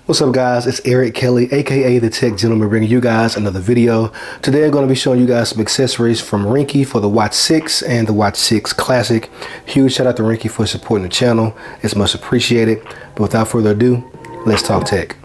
What's up guys, it's Eric Kelly, aka the Tech Gentleman, bringing you guys another video. Today I'm going to be showing you guys some accessories from Ringke for the Watch 6 and the Watch 6 Classic. Huge shout out to Ringke for supporting the channel, it's much appreciated. But without further ado, let's talk tech.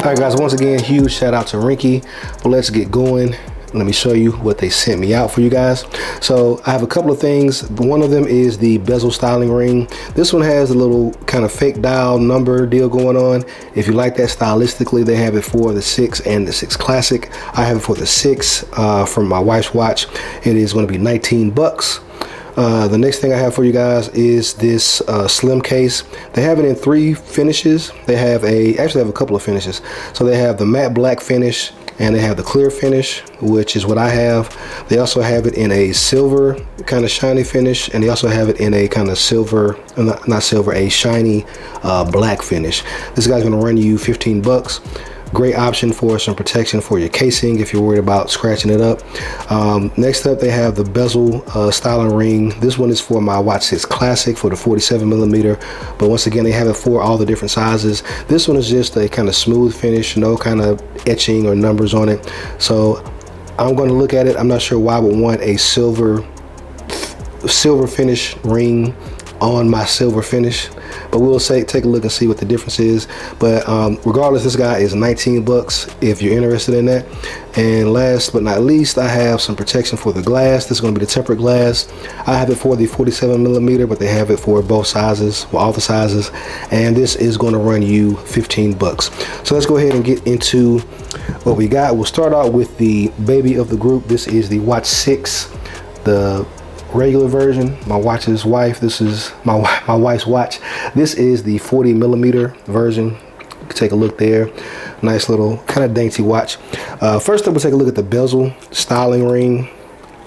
Alright guys, once again, huge shout out to Ringke. But let's get going. Let me show you what they sent me out for you guys. So I have a couple of things. One of them is the bezel styling ring. This one has a little kind of fake dial number deal going on. If you like that stylistically, they have it for the 6 and the 6 Classic. I have it for the 6 from my wife's watch. It is going to be 19 bucks. The next thing I have for you guys is this slim case. They have it in 3 finishes. They have actually have a couple of finishes. So they have the matte black finish, and they have the clear finish, which is what I have. They also have it in a silver kind of shiny finish, and they also have it in a kind of silver, not silver, a shiny black finish. This guy's gonna run you 15 bucks. Great option for some protection for your casing if you're worried about scratching it up. Next up, they have the bezel styling ring. This one is for my Watch 6 Classic for the 47mm, but once again, they have it for all the different sizes. This one is just a kind of smooth finish, no kind of etching or numbers on it. So I'm going to look at it. I'm not sure why I would want a silver finish ring on my silver finish, but we'll take a look and see what the difference is. But regardless, this guy is 19 bucks if you're interested in that. And last but not least, I have some protection for the glass. This is going to be the tempered glass. I have it for the 47mm, but they have it for both sizes, well, all the sizes, and this is going to run you 15 bucks. So let's go ahead and get into what we got. We'll start out with the baby of the group. This is the Watch 6, the regular version. My watch's wife, this is my wife's watch. This is the 40mm version. You can take a look there. Nice little kind of dainty watch. First up, we'll take a look at the bezel styling ring.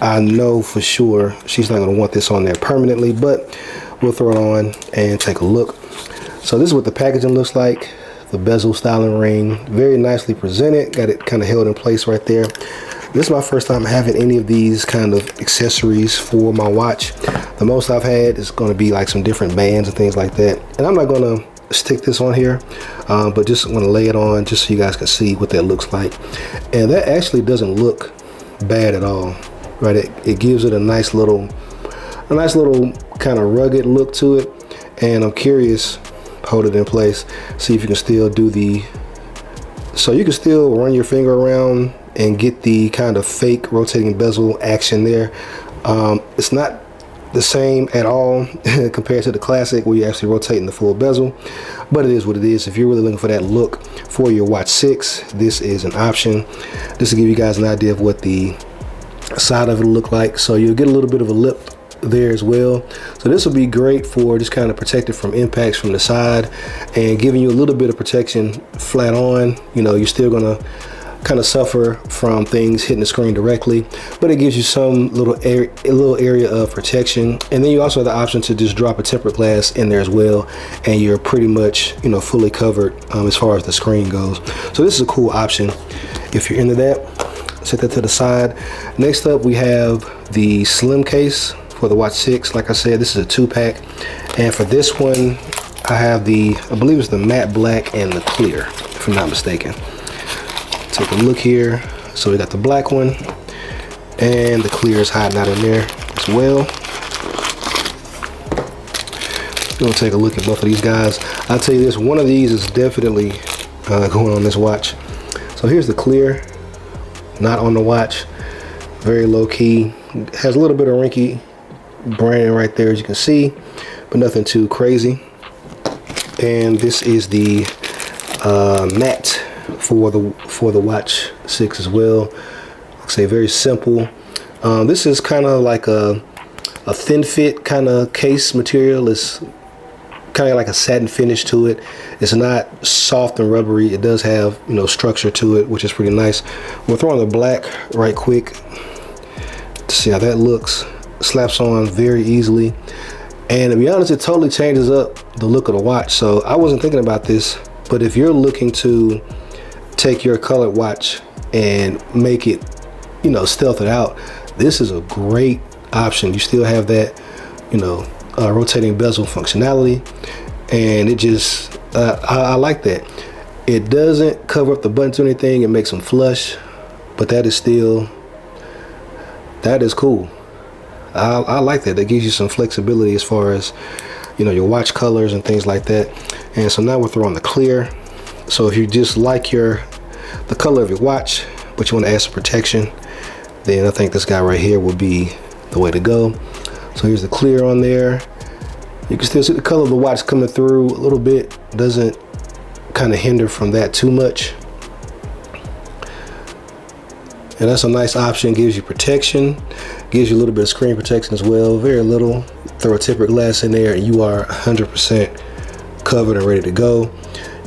I know for sure she's not going to want this on there permanently, but we'll throw it on and take a look. So this is what the packaging looks like. The bezel styling ring, very nicely presented. Got it kind of held in place right there. This is my first time having any of these kind of accessories for my watch. The most I've had is going to be like some different bands and things like that. And I'm not going to stick this on here, but just want to lay it on just so you guys can see what that looks like. And that actually doesn't look bad at all, right? It gives it a nice little kind of rugged look to it. And I'm curious, hold it in place, see if you can still do so you can still run your finger around and get the kind of fake rotating bezel action there. It's not the same at all compared to the Classic where you're actually rotating the full bezel, but it is what it is. If you're really looking for that look for your Watch 6, this is an option. Just to give you guys an idea of what the side of it will look like. So you'll get a little bit of a lip there as well. So this will be great for just kind of protected from impacts from the side and giving you a little bit of protection flat on. You know, you're still gonna kind of suffer from things hitting the screen directly, but it gives you some little area of protection. And then you also have the option to just drop a tempered glass in there as well, and you're pretty much, you know, fully covered as far as the screen goes. So this is a cool option if you're into that. Set that to the side. Next up, we have the slim case for the Watch 6. Like I said, this is a 2-pack, and for this one I have I believe it's the matte black and the clear, if I'm not mistaken. Take a look here. So we got the black one, and the clear is hiding out in there as well. We'll take a look at both of these guys. I'll tell you this, one of these is definitely going on this watch. So here's the clear, not on the watch, very low key. Has a little bit of Ringke branding right there, as you can see, but nothing too crazy. And this is the matte for the Watch 6 as well. Like I say, very simple. This is kind of like a thin fit kind of case material. It's kind of like a satin finish to it. It's not soft and rubbery. It does have, you know, structure to it, which is pretty nice. We'll throw on the black right quick to see how that looks. Slaps on very easily, and to be honest, it totally changes up the look of the watch. So I wasn't thinking about this, but if you're looking to take your colored watch and make it, you know, stealth it out, this is a great option. You still have that, you know, rotating bezel functionality, and it just I like that. It doesn't cover up the buttons or anything. It makes them flush, but that is still, that is cool. I like that. That gives you some flexibility as far as, you know, your watch colors and things like that. And so now we're throwing the clear. So if you just like the color of your watch, but you want to add some protection, then I think this guy right here will be the way to go. So here's the clear on there. You can still see the color of the watch coming through a little bit. Doesn't kind of hinder from that too much. And that's a nice option. Gives you protection, gives you a little bit of screen protection as well. Very little. Throw a tempered glass in there and you are 100% covered and ready to go.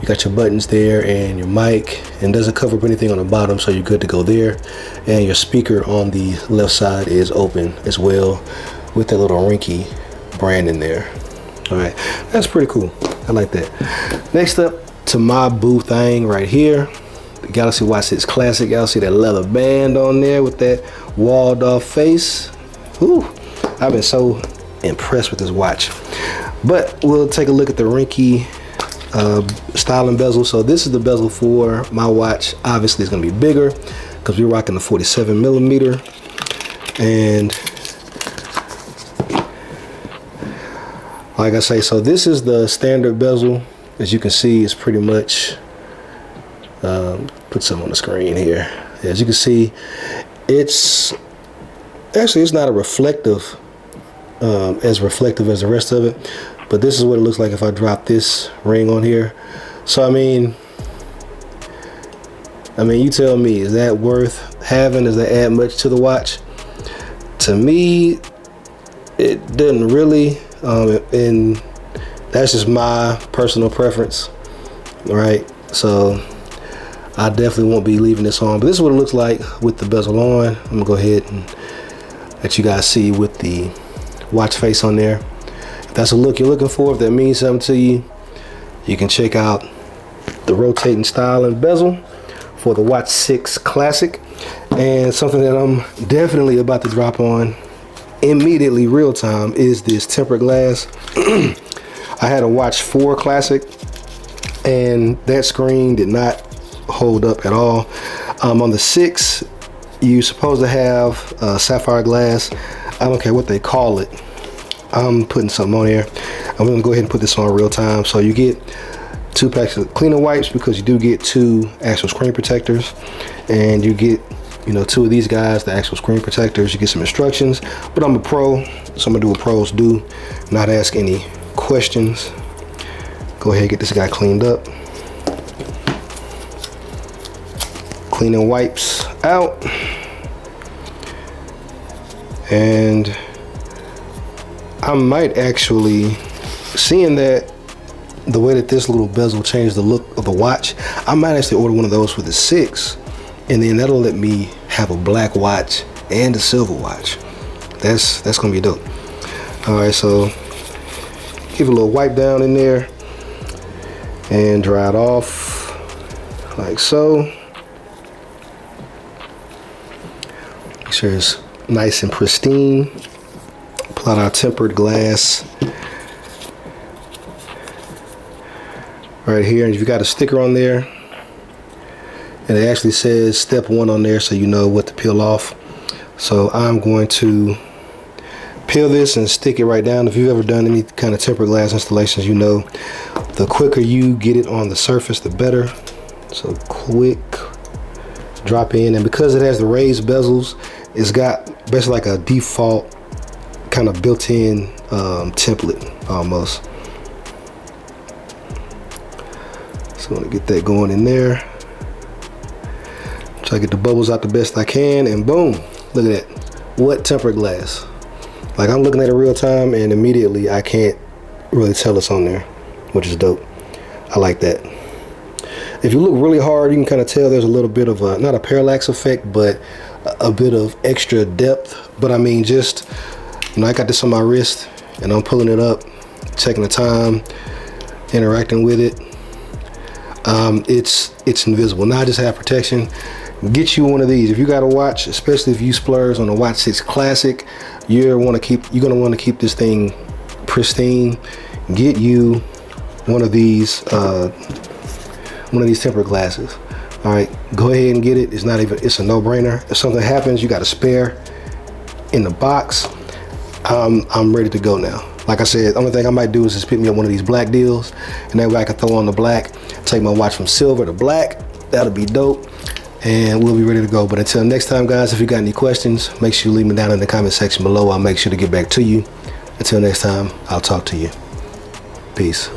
You got your buttons there and your mic, and doesn't cover up anything on the bottom, so you're good to go there. And your speaker on the left side is open as well, with that little Ringke brand in there. All right, that's pretty cool. I like that. Next up to my boo thing right here, the Galaxy Watch 6 Classic. Y'all see that leather band on there with that walled off face. Whew, I've been so impressed with this watch. But we'll take a look at the Ringke style and bezel. So this is the bezel for my watch. Obviously it's gonna be bigger because we're rocking the 47 millimeter. And like I say, so this is the standard bezel. As you can see, it's pretty much, put some on the screen here. As you can see, it's not a reflective, as reflective as the rest of it, but this is what it looks like if I drop this ring on here. So I mean, you tell me, is that worth having? Does that add much to the watch? To me, it doesn't really, and that's just my personal preference, right? So I definitely won't be leaving this on, but this is what it looks like with the bezel on. I'm gonna go ahead and let you guys see with the watch face on there. If that's a look you're looking for, if that means something to you, you can check out the rotating style and bezel for the Watch 6 Classic. And something that I'm definitely about to drop on immediately, real time, is this tempered glass. I had a Watch 4 Classic and that screen did not hold up at all. On the 6, you're supposed to have sapphire glass. I don't care what they call it. I'm putting something on here. I'm gonna go ahead and put this on real time. So you get 2 packs of cleaner wipes, because you do get 2 actual screen protectors, and you get, you know, 2 of these guys, the actual screen protectors. You get some instructions, but I'm a pro, so I'm gonna do what pros do, not ask any questions. Go ahead and get this guy cleaned up. Cleaning wipes out. And I might actually, seeing that the way that this little bezel changed the look of the watch, I might actually order one of those for the 6, and then that'll let me have a black watch and a silver watch. That's gonna be dope. All right, so give it a little wipe down in there and dry it off like so. Make sure it's nice and pristine. Pull out our tempered glass right here, and you've got a sticker on there, and it actually says step 1 on there, so you know what to peel off. So I'm going to peel this and stick it right down. If you've ever done any kind of tempered glass installations, you know the quicker you get it on the surface, the better. So quick drop in, and because it has the raised bezels, it's got basically like a default kind of built-in template almost. So I'm gonna get that going in there. Try to get the bubbles out the best I can, and boom, look at that. What tempered glass. Like, I'm looking at it real time and immediately I can't really tell it's on there, which is dope. I like that. If you look really hard, you can kind of tell there's a little bit of a, not a parallax effect, but a bit of extra depth. But I mean, just, you know, I got this on my wrist and I'm pulling it up, checking the time, interacting with it. It's invisible. Now I just have protection. Get you one of these. If you got a watch, especially if you splurge on a Watch 6 Classic, you're gonna want to keep this thing pristine. Get you one of these tempered glasses. All right, go ahead and get it. It's a no-brainer. If something happens, you got a spare in the box. I'm ready to go now. Like I said, the only thing I might do is just pick me up one of these black deals, and that way I can throw on the black, take my watch from silver to black. That'll be dope, and we'll be ready to go. But until next time, guys, if you got any questions, make sure you leave me down in the comment section below. I'll make sure to get back to you. Until next time, I'll talk to you. Peace.